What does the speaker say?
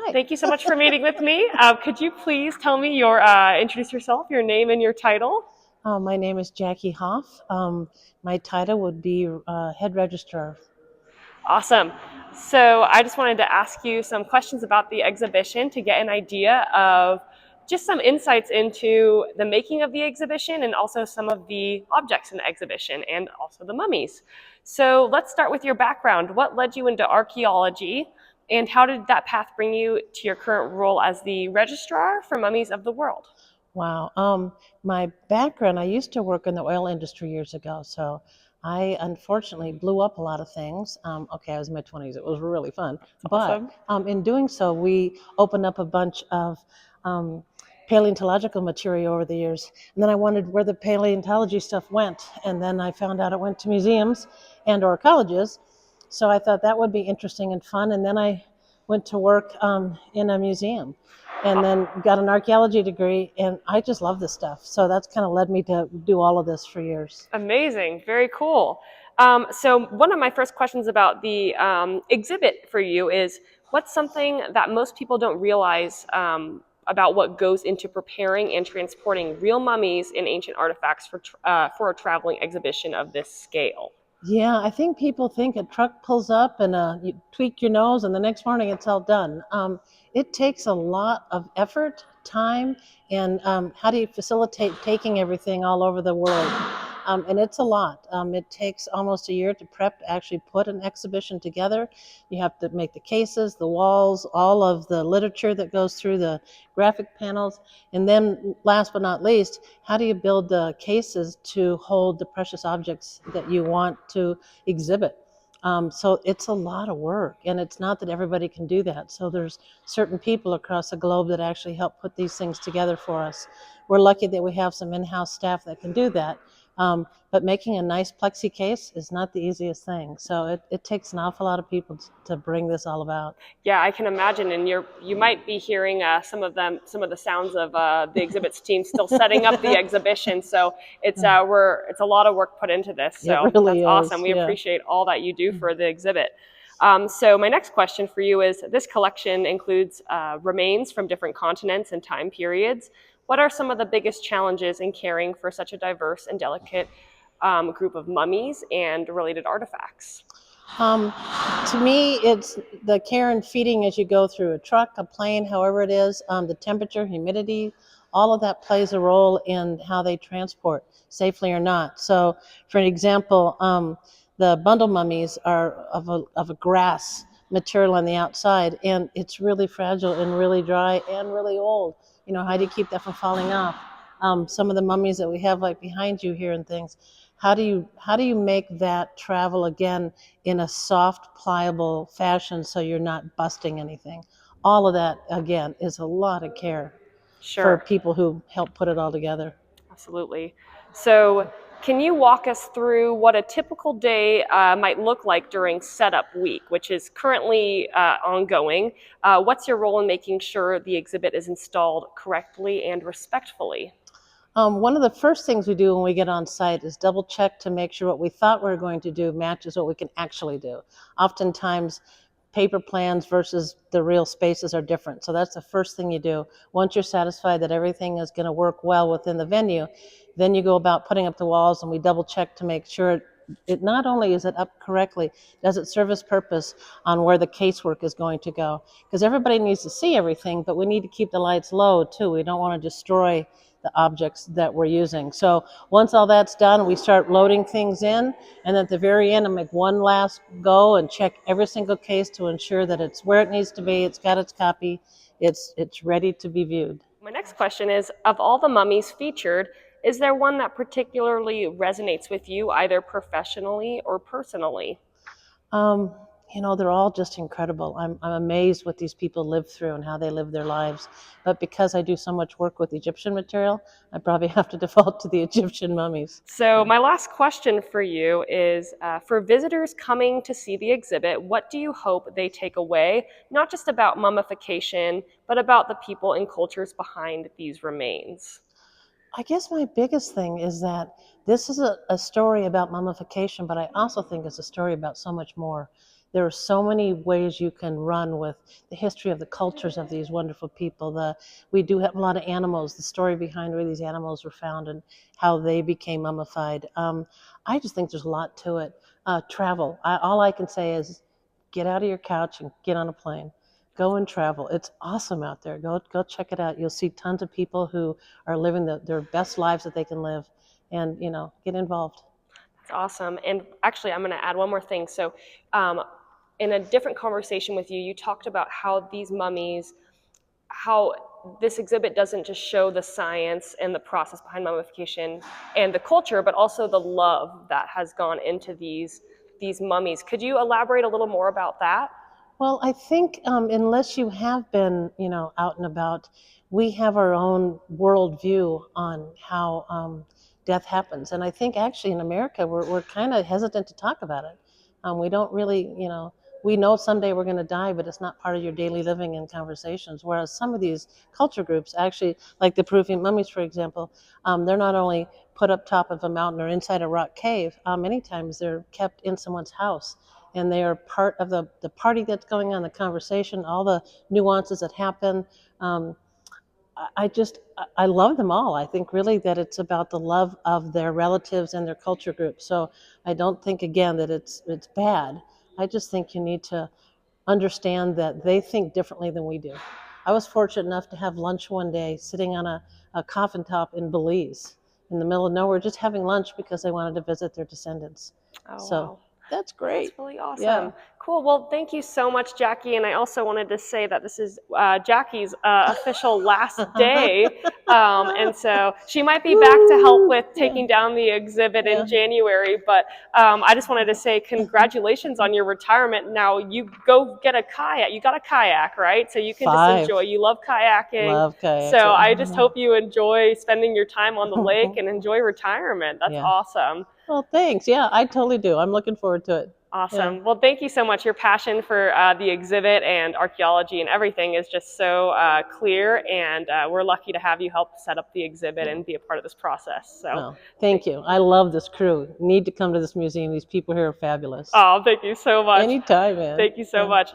Hi. Thank you so much for meeting with me. Could you please tell me introduce yourself, your name and your title? My name is Jackie Hoff. My title would be Head Registrar. Awesome. So I just wanted to ask you some questions about the exhibition to get an idea of just some insights into the making of the exhibition and also some of the objects in the exhibition and also the mummies. So let's start with your background. What led you into archaeology and how did that path bring you to your current role as the registrar for Mummies of the World? Wow. My background, I used to work in the oil industry years ago, so I unfortunately blew up a lot of things. Okay, I was in my 20s. It was really fun. But Awesome. in doing so, we opened up a bunch of um, paleontological material over the years. And then I wondered where the paleontology stuff went. And then I found out it went to museums and or colleges. So I thought that would be interesting and fun. And then I went to work in a museum and then got an archaeology degree, and I just love this stuff. So that's kind of led me to do all of this for years. Amazing, very cool. So one of my first questions about the exhibit for you is, what's something that most people don't realize about what goes into preparing and transporting real mummies and ancient artifacts for a traveling exhibition of this scale? Yeah, I think people think a truck pulls up and you tweak your nose, and the next morning it's all done. It takes a lot of effort, time, and how do you facilitate taking everything all over the world? And it's a lot. It takes almost a year to prep to actually put an exhibition together. You have to make the cases, the walls, all of the literature that goes through the graphic panels. And then, last but not least, how do you build the cases to hold the precious objects that you want to exhibit? So it's a lot of work, and it's not that everybody can do that. So there's certain people across the globe that actually help put these things together for us. We're lucky that we have some in-house staff that can do that. But making a nice plexi case is not the easiest thing. So it takes an awful lot of people to bring this all about. Yeah, I can imagine, and you might be hearing some of the sounds of the exhibits team still setting up the exhibition. So it's a lot of work put into this. It So that's really awesome. is, We yeah. appreciate all that you do for the exhibit. So my next question for you is: this collection includes remains from different continents and time periods. What are some of the biggest challenges in caring for such a diverse and delicate group of mummies and related artifacts? Um, to me, it's the care and feeding as you go through a truck, a plane, however it is, the temperature, humidity, all of that plays a role in how they transport safely or not. So, for an example, the bundle mummies are of a grass material on the outside, and it's really fragile and really dry and really old. You know, how do you keep that from falling off? Some of the mummies that we have, like behind you here and things, how do you make that travel again in a soft, pliable fashion so you're not busting anything? All of that, again, is a lot of care for Sure. people who help put it all together. Absolutely. So, can you walk us through what a typical day might look like during setup week, which is currently ongoing? What's your role in making sure the exhibit is installed correctly and respectfully? One of the first things we do when we get on site is double check to make sure what we thought we were going to do matches what we can actually do. Oftentimes, paper plans versus the real spaces are different. So that's the first thing you do. Once you're satisfied that everything is going to work well within the venue, then you go about putting up the walls, and we double check to make sure it not only is it up correctly, does it serve its purpose on where the casework is going to go? Because everybody needs to see everything, but we need to keep the lights low too. We don't want to destroy the objects that we're using. So once all that's done, we start loading things in, and at the very end, I make one last go and check every single case to ensure that it's where it needs to be, it's got its copy, it's ready to be viewed. My next question is: of all the mummies featured, is there one that particularly resonates with you, either professionally or personally? Um, they're all just incredible. I'm amazed what these people live through and how they live their lives. But because I do so much work with Egyptian material, I probably have to default to the Egyptian mummies. So, my last question for you is for visitors coming to see the exhibit, what do you hope they take away, not just about mummification, but about the people and cultures behind these remains? I guess my biggest thing is that this is a story about mummification, but I also think it's a story about so much more. There are so many ways you can run with the history of the cultures of these wonderful people. We do have a lot of animals, the story behind where these animals were found and how they became mummified. I just think there's a lot to it. Travel. All I can say is get out of your couch and get on a plane. Go and travel. It's awesome out there. Go check it out. You'll see tons of people who are living their best lives that they can live, and get involved. That's awesome. And actually, I'm going to add one more thing. So, in a different conversation with you, you talked about how these mummies, how this exhibit doesn't just show the science and the process behind mummification and the culture, but also the love that has gone into these mummies. Could you elaborate a little more about that? Well, I think unless you have been, out and about, we have our own worldview on how death happens. And I think actually in America, we're kind of hesitant to talk about it. We don't really, we know someday we're going to die, but it's not part of your daily living and conversations. Whereas some of these culture groups, actually, like the Peruvian mummies, for example, they're not only put up top of a mountain or inside a rock cave, many times they're kept in someone's house, and they are part of the party that's going on, the conversation, all the nuances that happen. Um, I love them all. I think really that it's about the love of their relatives and their culture group. So I don't think again that it's bad. I just think you need to understand that they think differently than we do. I was fortunate enough to have lunch one day sitting on a coffin top in Belize in the middle of nowhere, just having lunch because I wanted to visit their descendants. Oh, So wow. that's great. That's really awesome. Yeah. Cool. Well, thank you so much, Jackie. And I also wanted to say that this is Jackie's official last day. And so she might be back to help with taking down the exhibit in January. But I just wanted to say congratulations on your retirement. Now you go get a kayak. You got a kayak, right? So you can just enjoy. You love kayaking. Love kayaking. So I just hope you enjoy spending your time on the lake and enjoy retirement. That's awesome. Well, thanks. Yeah, I totally do. I'm looking forward to it. Awesome. Yeah. Well, thank you so much. Your passion for the exhibit and archaeology and everything is just so clear, and we're lucky to have you help set up the exhibit and be a part of this process. So, well, thank you. I love this crew. You need to come to this museum. These people here are fabulous. Oh, thank you so much. Anytime, man. Thank you so much.